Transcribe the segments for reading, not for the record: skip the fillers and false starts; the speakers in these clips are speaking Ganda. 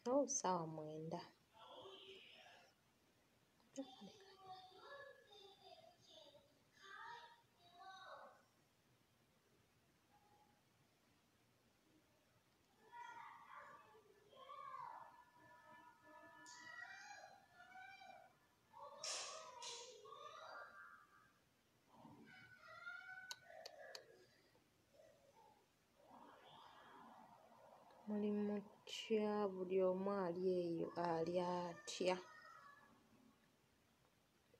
Oh, sawa mwenda. Mulimu kya buli omu ali eyo ali atya.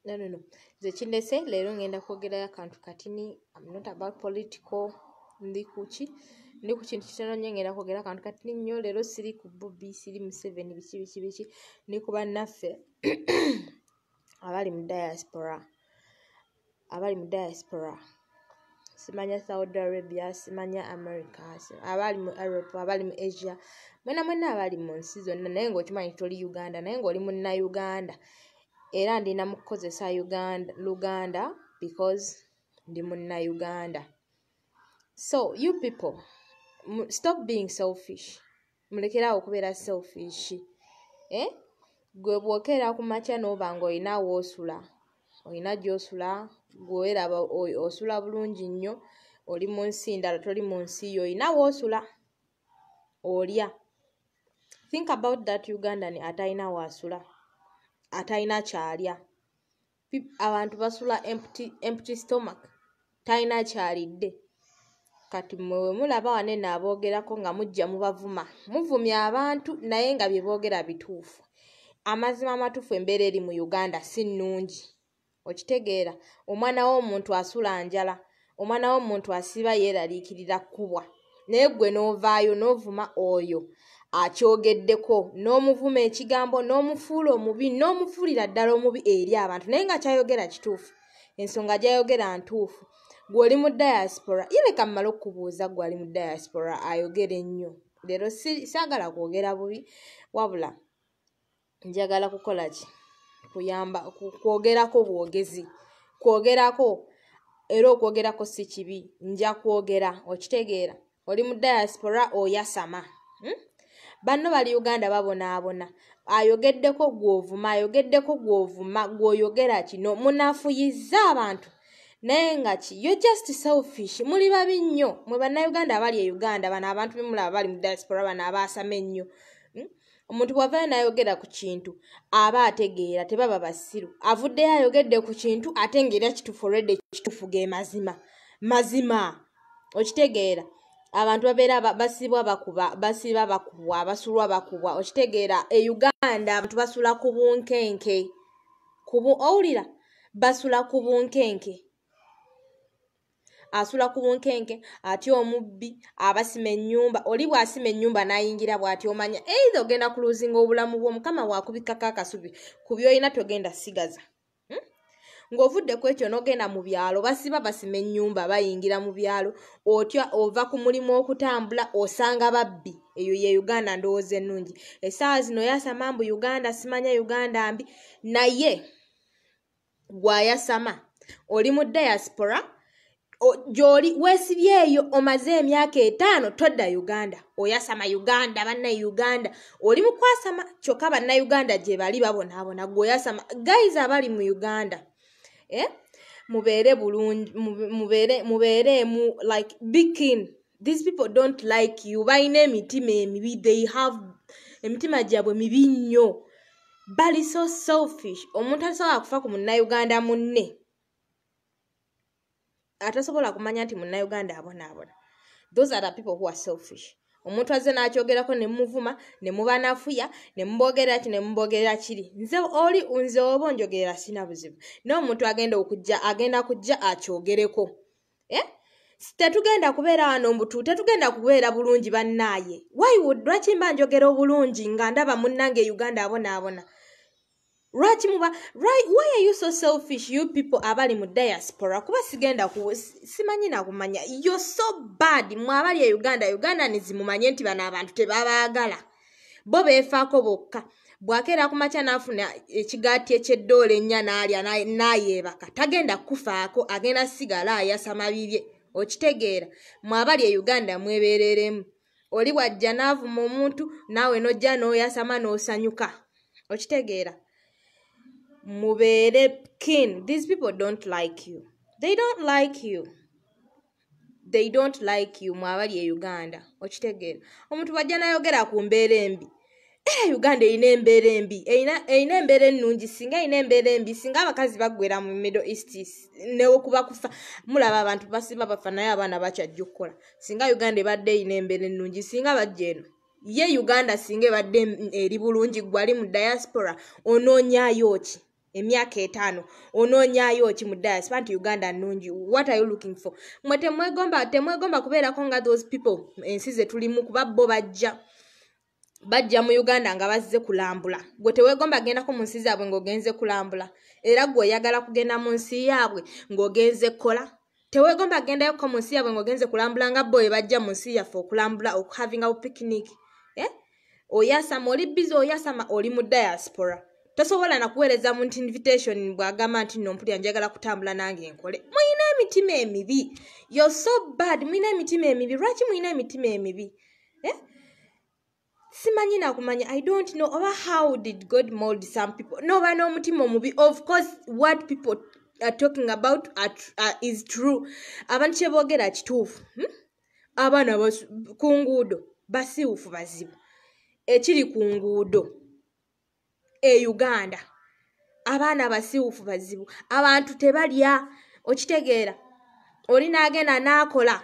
No. Nze kindese leero ngenda kwogerayo akantu katini. I'm not about political. Ndi ku kintu kitono nnyo ngenda kwogera akantu katini nnyo. Leero siri ku Bobby, siri mu Museveni, biki. Ndi ku bannaffe abali mu diaspora. Simanya Saudi Arabia, simanya America, abali mu Europe, abali mu Asia. Mwena abali mu nsi zonna naye ng'okimanyi toli Uganda, naye ng'oli munnayuganda. Era ndina mu kukozesa Luganda because ndi munnayuganda. So you people, stop being selfish. Mulekerawo okubeera selfish. Gwe bw'okeera ku makya n'oba ng'olina w'osula. Olina gy'osula, gweweraba osula bulungi nnyo, oli mu nsi ndala toli mu nsi yo, olina w'osula, olya. Think about that Ugandan atalina w'asula, atalina kyalya. Abantu basula empty stomach, talina kyalidde. Kati mwe mulaba wane n'aboogerako nga mujja mubavuma. Muvumya abantu naye nga bye boogera bituufu. Amazima amatuufu embeera eri mu Uganda si nnungi. Okitegeera, omwana w'omuntu asula njala, omwana w'omuntu asiba yeeraliikirira kkubwa. Naye ggwe n'ovaayo n'ovuma oyo akyogeddeko, n'omuvuma ekigambo, n'omufuula omubi, n'omufuulira ddala omubi eri abantu, naye nga kyayogera kituufu, ensonga gy'ayogera ntuufu. Ggwe oli mu diaspora, yeleka mmala okubuuza ggwe ali mu diaspora ayogere ennyo. Leero saagala kwogera bubi, wabula njagala kukola ki? Kuyamba kwogerako bwogezi. Kwogerako era okwogerako si kibi, nja kwogera, okitegeera. Oli mu diaspora oyasama. Banno bali Uganda babonaabona. Ayogeddeko gw'ovuma, gw'oyogera kino munafuyizza abantu. Naye nga ki? You're just selfish. Muli babi nnyo. Mwe bannayuganda abali e Uganda, bano abantu be mulaba bali mu diaspora, bano abaasama ennyo. Omuntu bw'avaayo n'ayogera ku kintu aba ategeera, tebaba basiru. Avuddeyo ayogedde ku kintu ate ng'era kituufu already, kituufu ge mazima. Okitegeera. Abantu babeera basiba bakubwa, basulwa bakubwa. Okitegeera, e Uganda abantu basula ku bunkenke. Owulira? Basula ku bunkenke. Asula ku bunkenke, ati omubbi, abasima ennyumba. Oli bw'asima ennyumba n'ayingira bw'ati omanya, either ogenda kuluzinga obulamu bw'omukama wakubikkako akasubi, ku by'olina togenda sigaza. Ng'ovudde ku ekyo n'ogenda mu byalo, basima ennyumba, bayingira mu byalo, otya ova ku mulimu okutambula, osanga babbi. Eyo ye Uganda ndowooza ennungi. Essaawa zino yasama mbu Uganda, simanya Uganda mbi, naye gw'ayasama. Oli mu diaspora, gy'oli weesibyeyo omaze emyaka 5 todda Uganda. Oyasama Uganda, bannayuganda. Oli mu kwasama kyokka bannayuganda gye bali babonaabona, gw'oyasama. Guys abali mu Uganda, mubeere bulungi, mubeere mu like be keen. These people don't like you. Balina emitima emibi. They have emitima gyabwe mibi nnyo. Bali so selfish. Omuntu atasobola kufa ku munnayuganda munne, atasobola kumanya nti munnayuganda abonaabona. Those are the people who are selfish. Omuntu azze n'akyogerako ne muvuma, ne mubanafuya, ne mboogera ki, ne mboogera kiri. Nze oba onjogerera sina buzibu. N'omuntu agenda kujja akyogereko. Tetugenda kubeera wano mbutu, tetugenda kubeera bulungi bannaaye. Lwaki mba njogera obulungi nga ndaba munnange Uganda abonaabona? Why are you so selfish, you people abali mu diaspora? Kuba sigenda simanyi na kumanya. You're so bad. Mwe abali e Uganda nizimumanye nti bano abantu tebabaagala. Bo beefaako bokka. Bwakeera ku makya n'afuna ekigaati eky'eddola ennya n'alya n'ayeebaka. Tagenda kufaako, agenda sigala ayasama bibye. Okitegeera. Mwe abali e Uganda mwebeereremu. oli wajja n'avuma omuntu naawe nojja n'oyasama n'osanyuka okitegeera mubeere keen. These people don't like you. They don't like you. They don't like you mwabali e Uganda okitegeera omuntu wajja nayogera ku mbeera embi Uganda erina embeera embi erina embeera ennungi singa erina embeera embi singa abakazi baggwera mu Middle East newokuba kufa mulaba abantu basiba bafa naye abaana bakyajja okukola singa Uganda ebadde erina embeera ennungi singa bajja eno ye Uganda singa ebadde eri bulungi gwali mu diaspora onoonyaayo ki emyaka 5 onoonyaayo ki mu diaspora nti Uganda nnungi. What are you looking for? Mwe temwegomba kubeerako nga those people ensi ze tulimu kuba bo bajja mu Uganda nga bazze kulambula. Gwe teweegomba gendako mu nsi zaabwe ng'ogenze kulambula era gwe oyagala kugenda mu nsi yaabwe ng'ogenze kukola. Teweegomba gendayo ko mu nsi yaabwe ng'ogenze kulambula nga bo bajja mu nsi yaffe okulambula having a picnic. Oyasama oli busy oyasama oli mu diaspora. Tosobola na kuweereza muntu invitation bw'agamba nti nno mpulira njagala kutambula nange enkole. Muyina emitima emibi. You're so bad. Muyina emitima emibi. Lwaki muyina emitima emibi? Simanyi na kumanya. I don't know over how did God mold some people. No bano omutima omubi. Of course what people are talking about is true. Abantu kye boogera kituufu. Abaana ku nguudo basiwufu bazibu. Ekiri ku nguudo Uganda abaana basiwufu bazibu abantu tebalya okitegeera oli naagenda nakola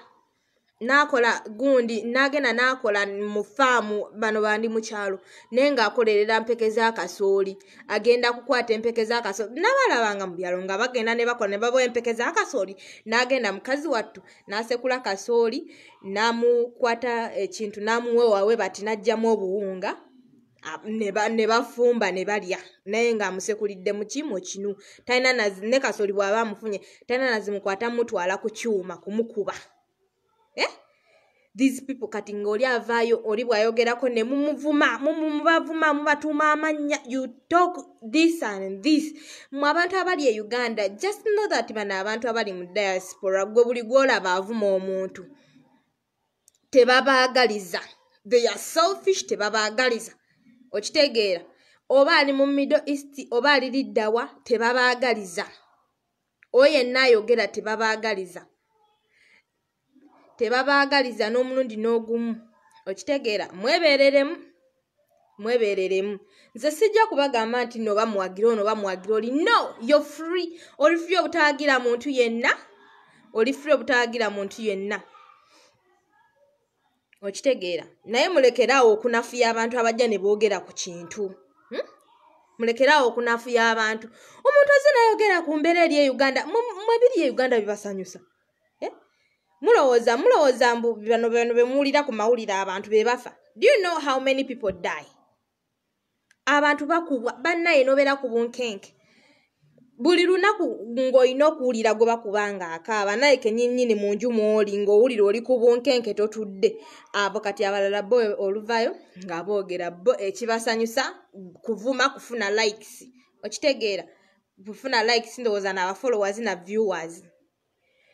gundi naagenda nakola mu faamu bano bandi mu kyalo naye ng'akolerera mpeke za kasooli agenda kukwata empeke za kasooli n'abalabanga mu byalo nga bagenda ne bakola ne baboya empeke za kasooli n'agenda mukazi wattu n'asekula kasooli n'amukwata ekintu n'amuwe wawe bati n'ajjamu obuwunga ne bafumba ne balya naye ng'amusekulidde mu kimu kinu talina ne kasooli bw'aba amufunye talina nazimukwata mutwala ku kyuma kumukuba. These people kati ng'oli avaayo oli bw'ayogerako ne mumubavuma mubatuuma amannya you talk this and this. Mu abantu abali e Uganda just know that bano abantu abali mu diaspora gwe buli gw'olaba avuma omuntu tebabaagaliza. They are selfish tebabaagaliza. Okitegeera oba ali mu Middle East oba ali liddawa tebabaagaliza. Oyo n'ayogera tebabaagaliza. Tebabaagaliza n'omulundi n'ogumu. Okitegeera mwebeereremu. Nze sijja kubagamba nti no bamuwagira ono bamuwagira oli. No, you're free. Oli free obutawagira muntu yenna. Oli free obutawagira muntu yenna. Okitegeera naye mulekerawo okunafuya abantu abajja ne boogera ku kintu. Mulekerawo okunafuya abantu. Omuntu azze n'ayogera ku mbeera eri e Uganda mwebiri e Uganda bibasanyusa. Mulowooza mbu bano bemuwulira ku mawulire abantu be bafa. Do you know how many people die? Abantu bakubwa bannaye nobeera ku bunkenke. Buli lunaku ng'olina okuwulira gwe bakubanga akaaba naye kennyinnyini mu nju mw'oli ng'owulira oli ku bunkenke totudde. Abo kati abalala bo oluvayo nga boogera bo ekibasanyusa kuvuma kufuna likes. Okitegeera kufuna likes ndowooza na followers na viewers.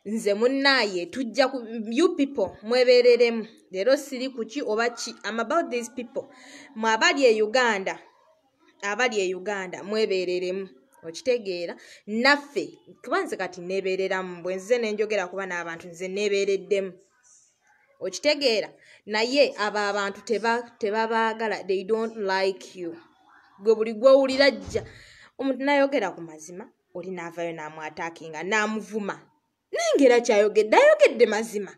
Nze munnaaye tujja ku you people mwebeereremu. Leero siri kuki oba ki. I'm about these people. Mwe abali e Uganda mwebeereremu. Okitegeera naffe kubanze kati neebeereramu bwe nze nenjogera kuba n'abantu nze neebeereddemu. Okitegeera naye abo abantu tebabaagala. They don't like you. Gwe buli gw'owulira jja omuntu n'ayogera ku mazima oli n'avaayo n'amwataakinga n'amuvuma. Nengera ayogedde mazima.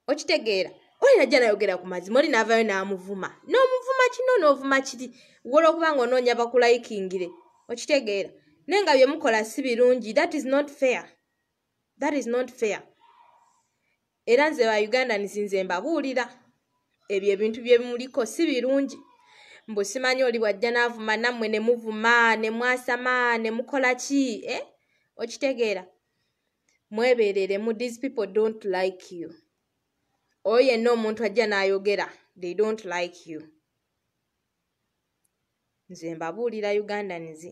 Okitegeera oli najja n'ayogera ku mazima oli n'avaayo n'amuvuma. N'omuvuma kino n'ovuma kiri wola okuba ng'onoonya bakulayikingire. Okitegeera nenga bye mukola si birungi. That is not fair. That is not fair. Era nze ba Uganda nsinze mbabuulira ebyo ebintu bye muliko si birungi. Mbu simanyi oli wajja n'avuma nammwe ne muvuma ne mwasama ne mukola ki. Okitegeera mwebeereremu. These people don't like you. Oyo yenna omuntu ajja n'ayogera they don't like you. Nze mbabuulira Ugandans.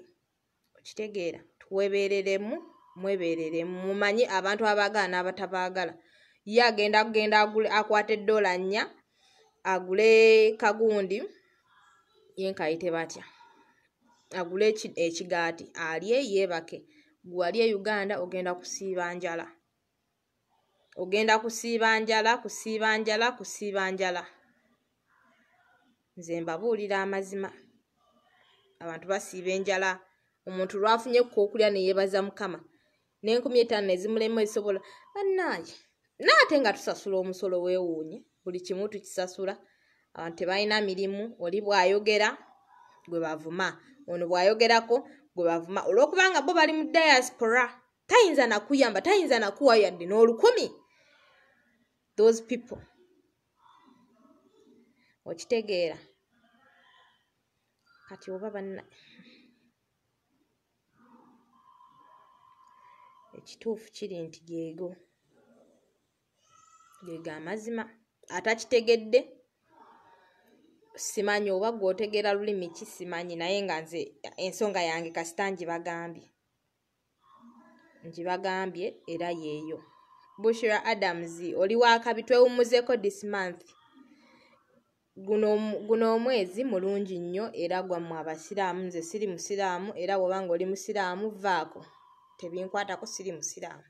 Okitegeera twebeereremu mwebeereremu. Mumanyi abantu abaagala n'abatabaagala. Ye agenda akwata $4 agule kagundi yenkayite batya agule ekigaati alye yeebake. Gwali e Uganda ogenda kusiiba njala. Ogenda kusiiba njala. Nze mbabuulira amazima. Abantu basiiba enjala. Omuntu lwafunye kkokulya ne yeebaza Mukama. N'5,500 ne zimulema esobola. Bannaaye. Naate nga tusasula omusolo weewuunye. Buli kimu tukisasula. Abantu tebalina mirimu. Oli bw'ayogera gwe bavuma. Ono bw'ayogerako gwe bavuma. Olw'okubanga bo bali mu diaspora. Tayinza na kuyamba. Tayinza na kuwa yadde n'olukumi. Those people. Okitegeera. Kati oba banna. Ekituufu kiri nti geego. Geego amazima. Atakitegedde. Simanyi oba gw'otegeera lulimi ki simanyi naye nga nze ensonga yange kasita ngibagambye era yeeyo. Bushra Adams oli wakabi twewummuzeeko this month. Guno omwezi mulungi nnyo era gwammwe abasiraamu. Nze siri musiraamu era bw'obanga oli musiraamu vaako. Tebinkwatako siri musiraamu.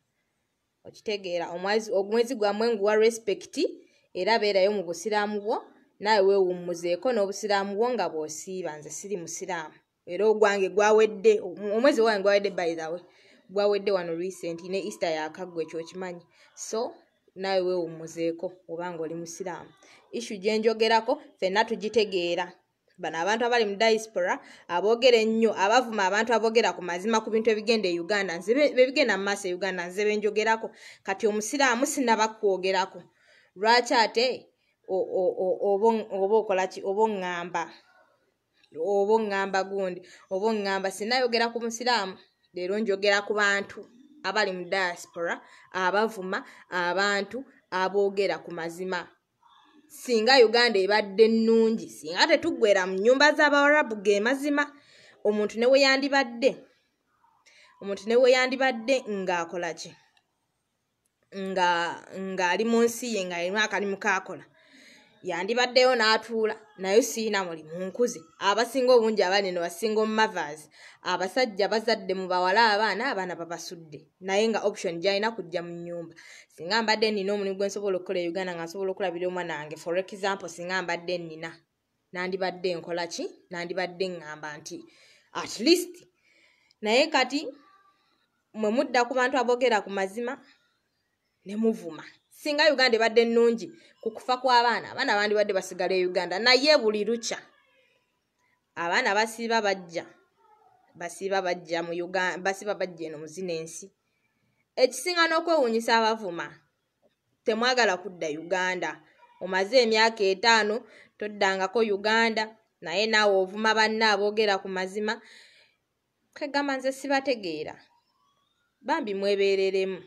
Okitegeera omwezi gwammwe nguwa respect era beerayo mu busiraamu bwo. Naawe weewummuzeeko n'obusiraamu bwo nga bw'osiiba. Nze siri musiraamu era ogwange gwawedde. Omwezi wange gwawedde by the way. Gwawedde wano recent ne Easter yakaggwa ekyo okimanyi. So naawe weewummuzeeko obanga oli musiraamu. Issue gye njogerako ffenna tugitegeera. Bano abantu abali mu diaspora aboogera ennyo abavuma abantu aboogera ku mazima ku bintu ebigenda e Uganda. Nze bebigenda mu maaso e Uganda nze benjogerako. Kati omusiraamu sinaba kwogerako. Lwaki ate oba okola ki oba oŋŋamba gundi oba oŋŋamba sinayogera ku musiraamu. Leero njogera ku bantu abali mu diaspora abavuma abantu aboogera ku mazima. Singa Uganda ebadde nnungi, singa tetuggwera mu nnyumba z'Abawarabu ge mazima, omuntu ne we yandibadde ng'akola ki? Ng'ali mu nsi ye ng'alimu akalimu k'akola. Yandibaddeyo n'atuula naye siina mulimu nkuze. Abasinga obungi abanene basinga omu mothers. Abasajja bazadde mu bawala abaana babasudde. Naye nga option gy'alina kujja mu nnyumba. Singa mbadde nnina omulimu gwe nsobola okukola e Uganda nga nsobola okulabira omwana wange. For example, singa mbadde nnina. Nandibadde nkola ki? Nandibadde ngamba nti at least. Naye kati mwe mudda ku bantu aboogera ku mazima ne muvuma. Singa Uganda ebadde nnungi ku kufa kw'abaana bandibadde basigala e Uganda. Naye buli lukya abaana basiiba bajja mu Uganda, basiiba bajja eno mu zino ensi. Ekisinga n'okwewuunyisa abavuma temwagala kudda Uganda. Omaze emyaka 5 toddangako Uganda naye naawe ovuma banne aboogera ku mazima. Kagamba nze sibategeera. Bambi mwebeereremu.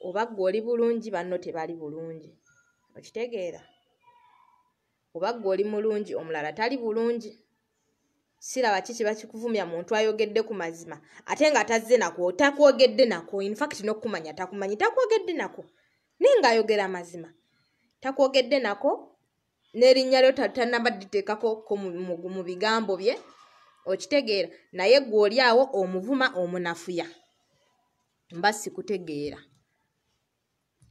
Oba gwe oli bulungi banno tebali bulungi. Okitegeera? Oba gwe oli mulungi omulala tali bulungi. Siraba kiki bakikuvumya muntu ayogedde ku mazima ate nga tazze nako takwogedde nako. In fact n'okumanya takumanyi takwogedde nako. Nenga ayogera mazima. Takwogedde nako n'erinnya lyo tannabadde teekako mu bigambo bye. Okitegeera? Naye gwe oli awo omuvuma omunafuya. Mba sikutegeera.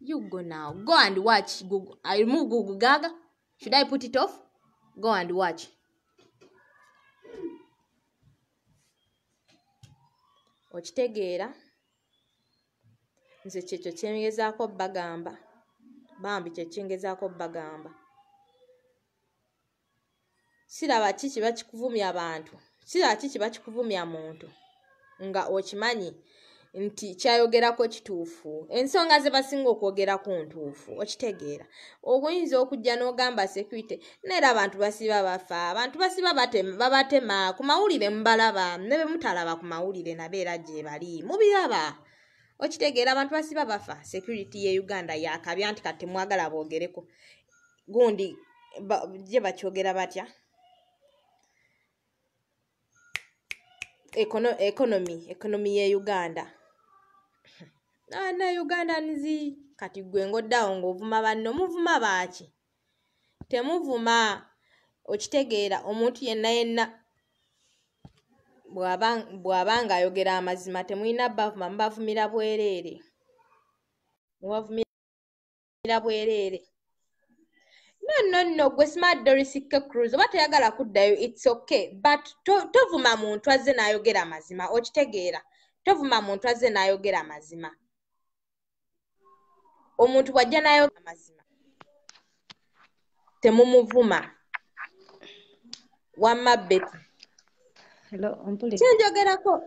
You go now. Go and watch Google. I remove Google Gaga. Should I put it off? Go and watch. Okitegeera? Nze kyekyo kyengezaako bagamba. Bambi kyekyengezaako bagamba. Siraba kiki bakikuvumya abantu. Siraba kiki bakikuvumya muntu. Nga okimanyi nti kyayogerako kituufu. Ensonga ze basinga okwogerako ntuufu. Okitegeera? Obuyinza okujja n'ogamba security. Neera abantu basiba bafa. Abantu basiba babatema. Ku mawulire mubalaba. Ne be mutalaba ku mawulire nabeera gye bali. Mubiraba. Okitegeera? Abantu basiba bafa. Security ye Uganda yakabya nti kati mwagala boogereko. Gundi gye bakyogera batya? Economy ye Uganda. na Uganda nzi kati gwe ngoddawo ng'ovuma banno muvuma baaki temuvuma okitegeera omuntu yenna bw'aba ng'ayogera amazima temulina bavuma mubavumira bwereere no gwe Smart Doris K. Cruz oba toyagala kuddayo it's okay but tovuma muntu azze n'ayogera mazima okitegeera tovuma muntu azze n'ayogera mazima omuntu bw'ajja n'ayogera mazima temumuvuma wamma Betty Hello, Ampuli. kyenjogerako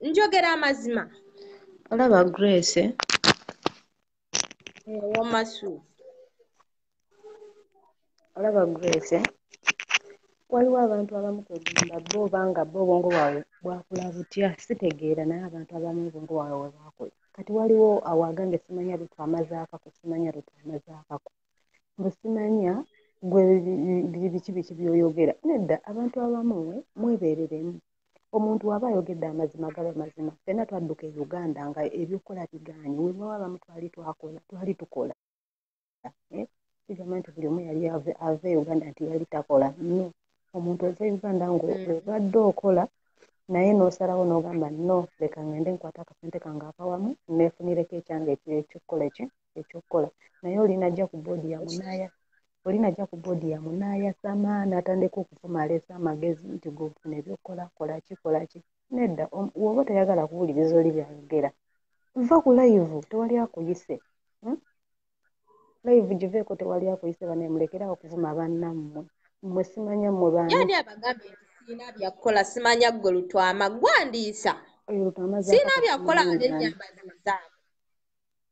njogera amazima Olaba Grace. wamasu Olaba Grace. Waliwo abantu abamu kwegamba bo obanga bo obwongo bwabwe bwakula butya sitegeera naye abantu abamu obwongo bwabwe bwe bwakula. Kati waliwo awagambye simanya lutwamazaakako simanya lutwamazaakako. Mbu simanya gwe biki by'oyogera. Nedda abantu abamu mwebeereremu. Omuntu waba ayogedde amazima gaba mazima. Ffenna twadduka e Uganda nga ebyokola biganye. We baba abamu twali tukola. Sigamba nti buli omu yali ava e Uganda nti yali takola. No. Omuntu ova Uganda ng'obadde okola naye n'osalawo n'ogamba no leka ngende nkwata akasente kange akawamu neefunireko ekyange ekyokukola naye olinajja ku boodi ya munaayasama n'atandika okuvuma aleesa amagezi nti gofuna ebyokukola kola ki nedda woba tayagala kuwuliriza oli byayogera va ku live tewali akuyise live giveeko tewali akuyise banemulekerawo okuvuma bannammwe mmwe simanya mmwe baani yani abagambye nti siina byakukola simanya ggwe lutwama gwandiisa siina byakukola alennyambazizaabo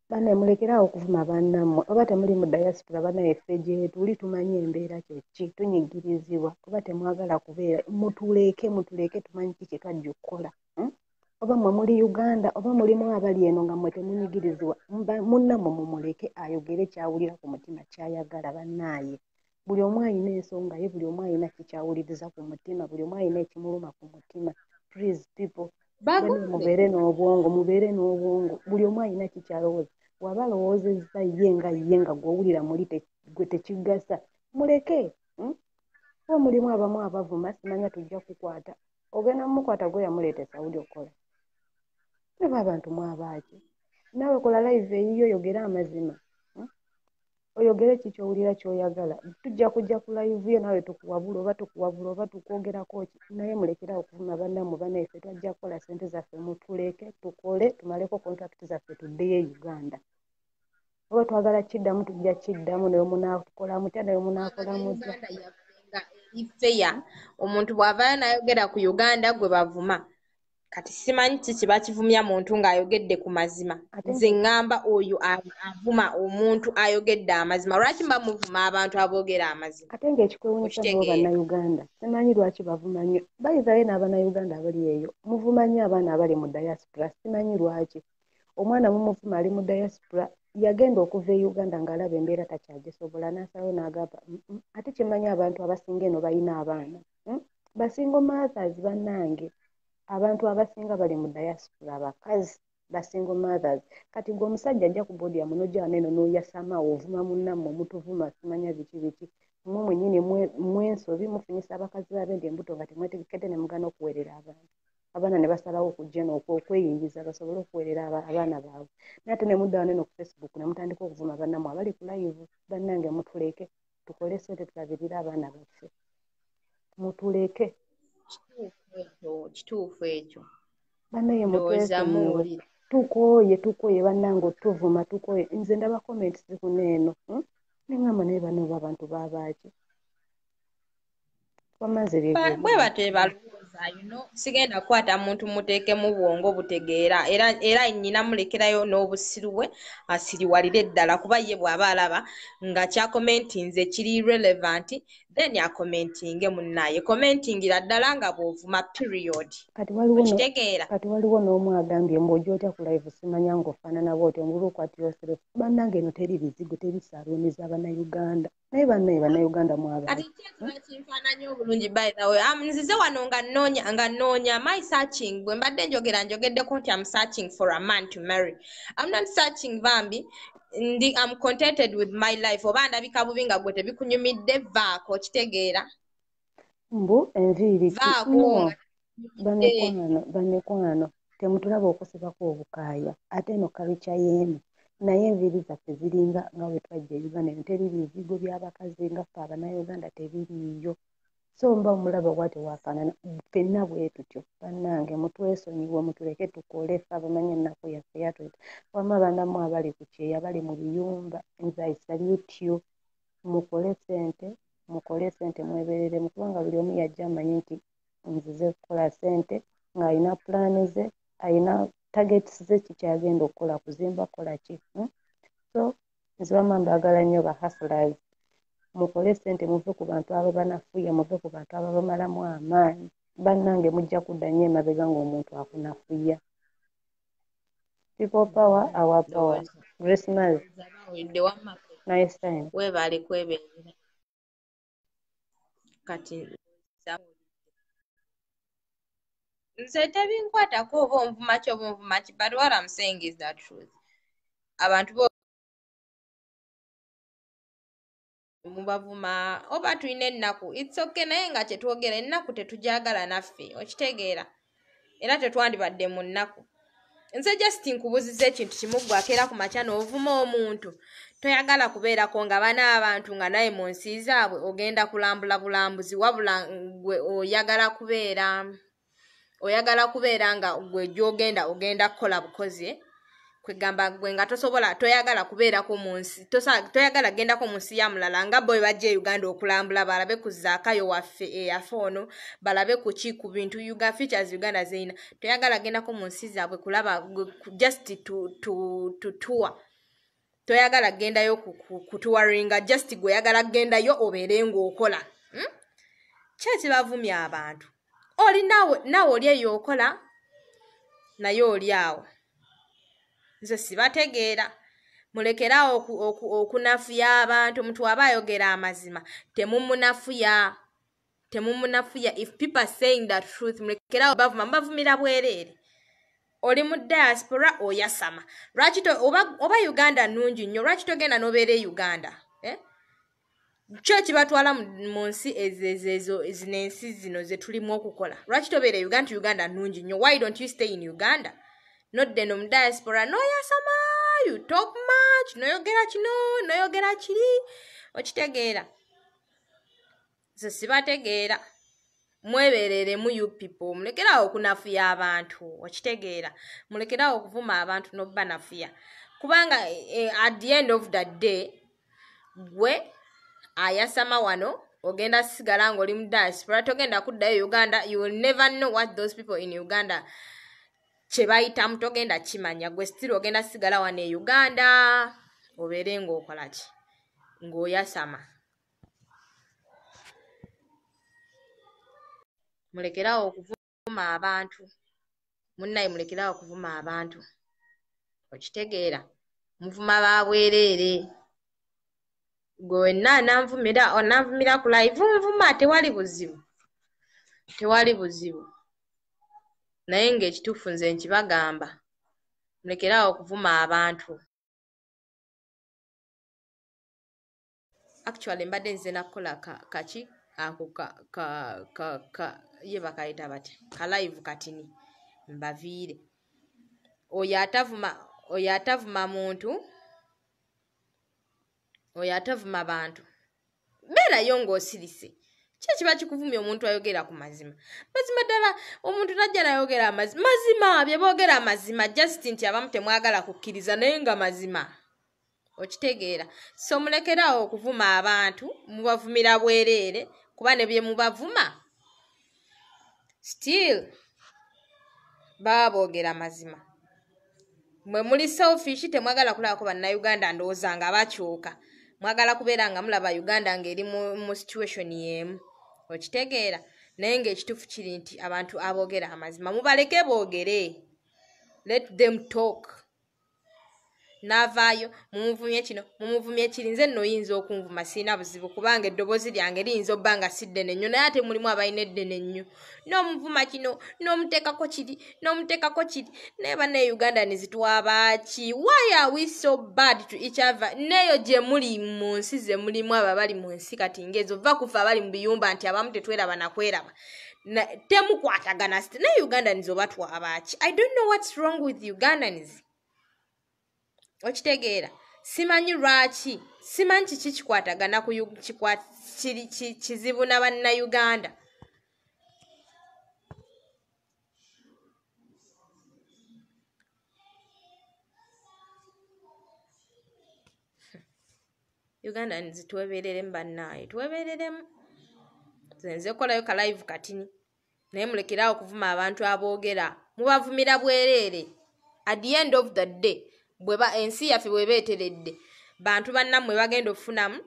banemulekerawo okuvuma bannammwe oba temuli mu diaspora banayeffe gye tuli tumanyi embeera kyeki tunyigirizibwa oba temwagala kubeera mutuleke tumanyi ki kye twajja okukola oba mmwe muli Uganda oba mulimu abali eno nga mmwe temunyigirizibwa munnammwe mumuleke ayogere kyawulira ku mutima kyayagala bannaaye buli omu alina ensonga ye buli omu alina kikyawuliriza ku mutima buli omu alina ekimuluma ku mutima please people mubeere n'obwongo buli omu alina kikyalowooza waba alowoozezza ye nga gw'owulira muli gwe tekigasa muleke oba mulimu abamu abavuma simanya tujja kukwata ogenda mumukwata gwe yamuleeta esawuli okukola eba abantu mwabaaki naawe kola live eyiyo oyogere amazima oyogere kikyowulira kyoyagala tujja kujja ku live ye naawe tukuwabula oba tukwogerako ki naye mulekerawo okuvuma bannammwe banaife twajja kukola sente zaffe mutuleke tukole tumaleko contract zaffe tuddeyo e Uganda oba twagala kiddamu tujja kiddamu naye munaakola mutya naye munaakola mutya ifeya omuntu bw'avaayo n'ayogera ku Uganda gwe bavuma kati simanyi kiki bakivumya muntu ng'ayogedde ku mazima nze ŋŋamba oyo avuma omuntu ayogedde amazima lwaki mba muvuma abantu aboogera amazima ate ng'ekikwewuunyisa nabo bannayuganda simanyi lwaki bavuma nnyo bayizayo n'abannayuganda abali eyo muvuma nnyo abaana abali mu diaspora simanyi lwaki omwana mumuvuma ali mu diaspora yagenda okuva e Uganda ng'alaba embeera takyagisobola n'asalawo n'agamba ate kimanyi abantu abasinga eno balina abaana basingo mothers bannange abantu abasinga bali mu diaspora abakazi basingo mothers kati gwe omusajja ajja ku boodi yamu n'ojja wano eno n'oyasama ovuma munnammwe omutuvuma simanya biki mmwe mwennyini mwensobi mufunyisa abakazi b'abendi embuto nga temwetegekedde ne mugana okuweerera abaana ne basalawo okujja okweyingiza basobole okuweerera abaana baabwe naye ate ne mudda wano eno ku Facebook ne mutandika okuvuma bannammwe abali ku live bannange mutuleke tukole sente tulabirire abaana baffe mutuleke kituufu ekyo bannaye mutwefunire tukooye bannange otuvuma tukooye nze ndaba comments zikuno eno neŋŋamba naye bano abantu baabaaki bwe batebalowooza sigenda kukwata muntu muteekemu bwongo butegeera era nnyina mulekerayo n'obusiru bwe asiriwalire ddala kuba ye bw'aba alaba nga kyakomentinze kiri relevant then yakomentinge munnaye commentingira ddala nga bw'ovuma period kati waliwo n'omu agambye mbw'ojja otya ku live simanya ng'ofaanana bw'otyo mbuluku ati yoself bannange eno teri bizigo teri saaluuniza bannayuganda naye bannayuganda kati kiba kinfaananya obulungi by the way nzize wano nga nnoonya my searching bwe mbadde njogeddeko nti am searching for a man to marry. I'm not searching bambi I'm contented with my life oba ndabika bubi nga gwe tebikunyumidde vaako kitegeera mbu enviiri vaako bannekwano temutulaba okusibako obukaaya ate eno kaluca y'eno naye enviiri zaffe ziringa nga bwe twajja Uganda eno teri bizigo by'abakazi nga ffe Abannayuganda tebiriiyo so mba omulaba bwate waafaanana ffenna bwe tutyo bannange mutwesonyiwe mutuleke tukole ffe abamanyi ennaku yaffe yatweta wama bannamu abali ku kyeya bali mu biyumba nze I salute you mukole ssente mwebereremu kubanga buli omu yajja amanyi nti nzize kukola ssente ng'alina pulaani ze alina targets ze kikyagenda okukola kuzimba kola ki so nze wama mbaagala nnyo ba hustlers mukole ssente muve ku bantu abo banafuya muve ku bantu abo bamalamu amaanyi bannange mujja kudda nnyo emabega ng'omuntu akunafuya people power our power Christmas nice time weebale kwebeerera kati nze tebinkwatako oba onvuma ki oba onvuma ki but what I'm saying is the truth abantu mubavuma oba tulina ennaku it's okay naye nga kyetwogera ennaku tetujagala naffe okitegeera era tetwandibadde mu nnaku nze just nkubuziza ekintu kimu gwe akeera ku makya n'ovuma omuntu toyagala kubeerako nga bana abantu nga naye mu nsi zaabwe ogenda kulambula bulambuzi wabula gwe oyagala kubeera nga gwe gy'ogenda kukola bukozi kwegamba gwe nga toyagala kubeerako mu nsi toyagala gendako mu nsi ya mulala nga bwe bajja e Uganda okulambula balabe ku zaakayo waffe eyafe ono balabe ku bintu features Uganda zeyina toyagala gendako mu nsi zaabwe kulaba just to tour toyagala gendayo kutuwaringa just gwe oyagala gendayo obeere ng'okola kyeki bavumya abantu oli naawe oli eyo okola naye oli awo nze sibategeera mulekerawo okunafuya abantu omuntu aba ayogera amazima temumunafuya if people are saying that truth mulekerawo bavumira bwereere oli mu diaspora oyasama lwaki oba Uganda nnungi nnyo lwaki togenda n'obeera e Uganda kyo kibatwala mu nsi ezo ensi zino ze tulimu okukola lwaki tobeera e Uganda nnungi nnyo why don't you stay in Uganda not then mu diaspora noyasama you talk much noyogera kino noyogera kiri okitegeera ze sibategeera mwebereremu you people mulekerawo okunafuya abantu okitegeera mulekerawo okuvuma abantu n'obbanafuya kubanga at the end of the day gwe ayasama wano ogenda sigala ng'oli mu diaspora togenda kuddayo Uganda you will never know what those people in Uganda kyebayitamu togenda kimanya gwe still ogenda sigala wano e Uganda obeere ng'okola ki ng'oyasama mulekerawo okuvuma abantu munnaye mulekerawo okuvuma abantu okitegeera muvuma babwereere gwe wenna nanvumira ku live nvuma tewali buzibu naye ng'ekituufu nze nkibagamba mulekerawo okuvuma abantu actually mbadde nze nakola kaki ako ye bakayita bati ka live katini mbaviire oyo atavuma muntu oyo atavuma bantu beerayo ng'osirise kiba kikuvumya omuntu ayogera ku mazima ddala omuntu najja nayogera mazima bye boogera amazima just nti abamu temwagala kukkiriza naye nga mazima okitegeera so mulekerawo okuvuma abantu mubavumira bwereere kuba ne bye mubavuma still baba boogera mazima mwe muli selfish temwagala kulabako bannayuganda ndowooza nga bakyuka mwagala kubeera nga mulaba Uganda ng'eri mu situation yemu okitegeera naye ng'ekituufu kiri nti abantu aboogera amazima mubaleke boogere let them talk n'avaayo mumuvumye kino mumuvumye kiri nze nno oyinza okunvuma sirina buzibu kubanga eddoboozi lyange liyinza obba nga si ddene nnyo naye ate mulimu abalina eddene nnyo n'omuvuma kino n'omuteekako kiri naye banne nizitwabaki why are we so bad to each other neyo gye muli mu nsi ze mulimu abo abali mu nsi kati ngezo va kufa abali mu biyumba nti abamu tetweraba nakweraba temukwatagana ne Ugandans oba twabaki I don't know what's wrong with Ugandans okitegeera simanyi lwaki simanyi kiki kikwatagana ku kizibu na bannayuganda Ugandans twebereremu bannaaye twebereremu nze kolayo ka live katini naye mulekerawo okuvuma abantu aboogera mubavumira bwereere at the end of the day ensi yaffe bweba eteredde bantu bannammwe bagenda ofunamu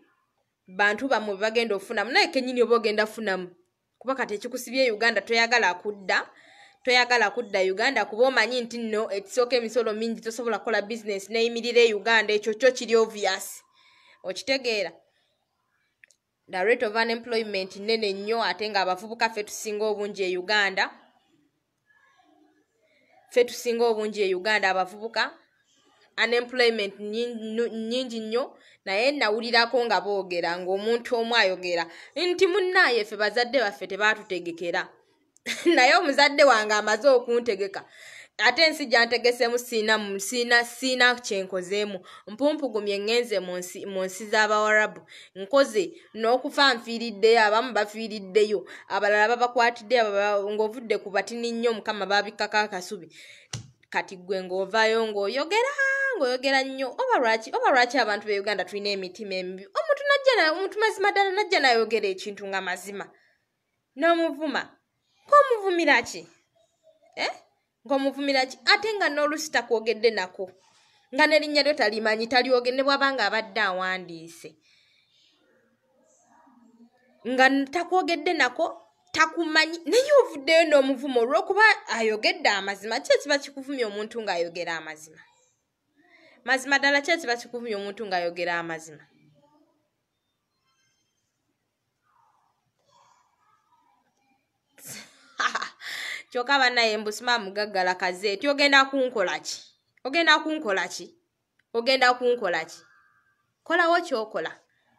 bantu bammwe bagenda ofunamu naye kenyini oba ogenda funamu kuba kati ekikusibye Uganda toyagala kudda Uganda kuba omanyi nti nno ekisooka emisolo mingi tosobola kukola business neyimirira e Uganda ekyo kyo kiri obvious okitegeera the rate of unemployment nene nnyo ate nga abavubuka ffe tusinga obungi e Uganda abavubuka unemployment nyingi nnyo naye nawulirako nga boogera ng'omuntu omu ayogera nti munnaaye ffe bazadde baffe tebaatutegekera naye omuzadde wange amaze okuntegeka ate ensi gyantegesemu siina kyenkozeemu mpumpugumye ngenze mu nsi z'Abawarabu nkoze n'okufa nfiiriddeyo abamu bafiiriddeyo abalala babakwatiddeyo ng'ovudde ku batini nnyo Mukama babikkako akasubi kati gwe ng'ovaayo ng'oyogera nnyo oba lwaki abantu be Uganda tulina emitima emibi omuntu mazima ddala najja n'ayogera ekintu nga mazima n'omuvuma ng'omuvumira ki ate nga n'olusi takwogedde nako nga n'erinnya lyo talimanyi talyogedde bw'aba nga abadde awandiise nga takwogedde nako takumanyi naye ovuddeyo n'omuvumo olw'okuba ayogedde amazima ki ekiba kikuvumya omuntu ng'ayogera amazima mazima ddala ki ekiba kikuvumya omuntu ng'ayogera amazima kyokka bannaye mbusima mugaggala kazeeti ogenda kunkola ki kolawo kyokola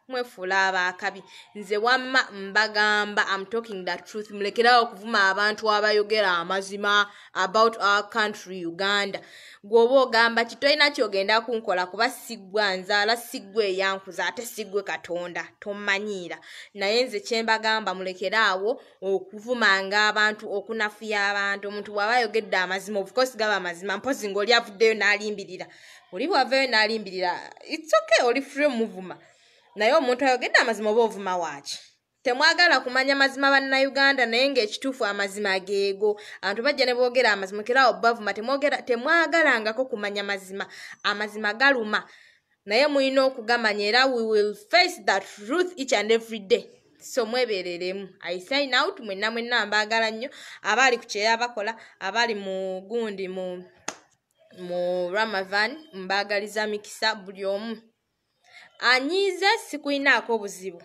mwefuula abaakabi nze wamma mbagamba I'm talking the truth mulekerawo okuvuma abantu abayogera amazima about our country Uganda gwoba ogamba kitolina kyogenda kunkola kuba siggwa nzaala siggwa eyankuza ate siggwe Katonda tomanyiira naye nze kyembagamba mulekeraawo okuvumanga abantu okunafuya abantu omuntu bw'aba ayogedde amazima of course gaba amazima mpozi ng'oli avuddeyo n'alimbirira oli bw'avayo n'alimbirira it's okay oli free muvuma naye omuntu ayogedde amazima oba ovuma waaki temwagala kumanya mazima bannayuganda naye ng'ekituufu amazima geego abantu bajja ne boogera amazima keraawo bavuma temwagalangako kumanya amazima galuma naye mulina okugamanya era we will face that truth each and every day so mwebereremu I sign out mwenna mbaagala nnyo abali ku kyeyabakola abali mu gundi mu Ramadan mbaagaliza mikisa buli omu anyize sikuinaako obuzibu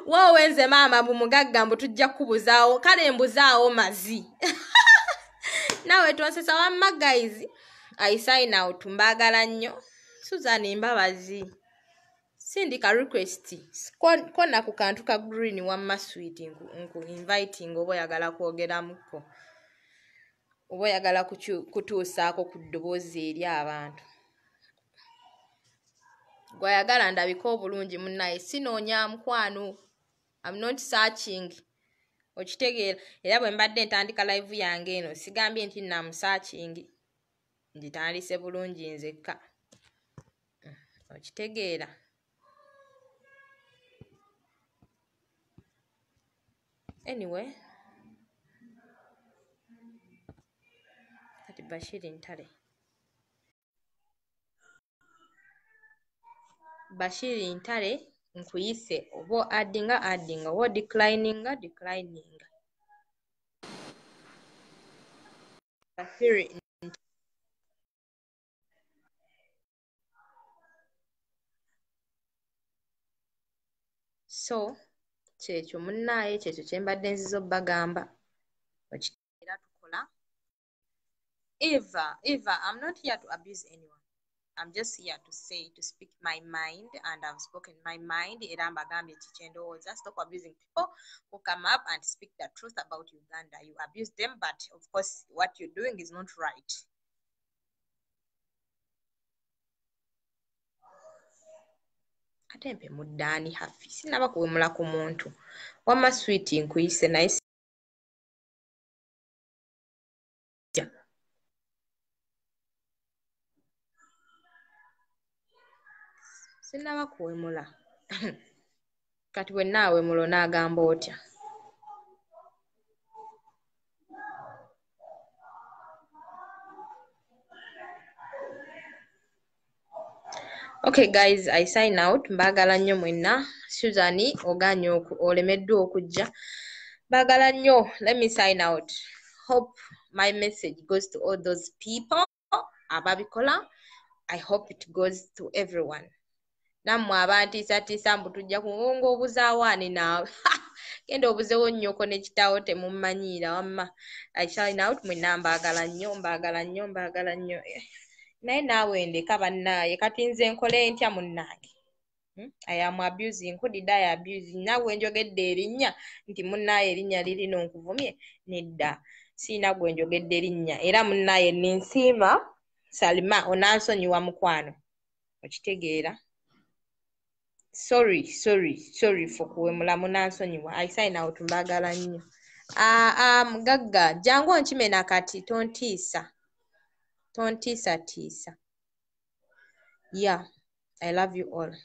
wowe nze maama bumugagga mbu tujja kubuzaawo kale mbuzaawo mazi nawe tonsesa wamma guys I sign out mbaagala nnyo Susan Mbabazi sindika request kona ku kantu ka green wamma sweet nku inviting oba oyagala kwogeramuko oba oyagala kutuusaako ku ddoboozi eri abantu gwayagala ndabika obulungi munnaye sinoonya mukwano I'm not searching okitegeera era bwe mbadde ntandika live yange eno sigambye nti namusearching ngitandise bulungi nzekka okitegeera anyway kati Bashir Ntale Bashiri Ntale nkuyise oba addinga oba declininga. Bashiri so kyekyo munnaaye, kyekyo kye mbadde nziza obbagamba era tukola. Eva, I'm not here to abuse anyone. I'm just here to speak my mind, and I've spoken my mind. Era mbagambye kikyendowooza. Stop abusing people who come up and speak the truth about Uganda. You abuse them, but of course what you're doing is not right. Ate mpe muddaani hafi sinaba kuwemula ku muntu wamma sweet nkuyise naye sinaba kuwemula kati bwe naawemula onaagamba otya? Okay guys, I sign out. Mbagala nnyo mwenna. Susan oganye olemeddwa okujja. Mbagala nnyo. Let me sign out. Hope my message goes to all those people ababikola. I hope it goes to everyone. Nammwe abantiisatiisa mbu tujja kungonga obuzaawaani naawe. Genda obuzeewo nnyoko ne kitaawo temummanyiira wamma. I sign out. Mwenna mbagala nnyo. Naye naawe ndeka bannaaye kati nze nkole ntya munnange? I am abusing. Who did I abuse? Naawe njogedde erinnya nti munnaaye erinnya lirino nkuvumye? Nedda. Siina gwe njogedde erinnya. Era munnaaye ninsiima Salima onansonyiwa mukwano. Okitegeera? Sorry for kuwemula munansonyiwa. I sign out. Mbagala nnyo. Mugagga jangu onkimena kati tontiisa. Tontiisatiisa. Yeah, I love you all.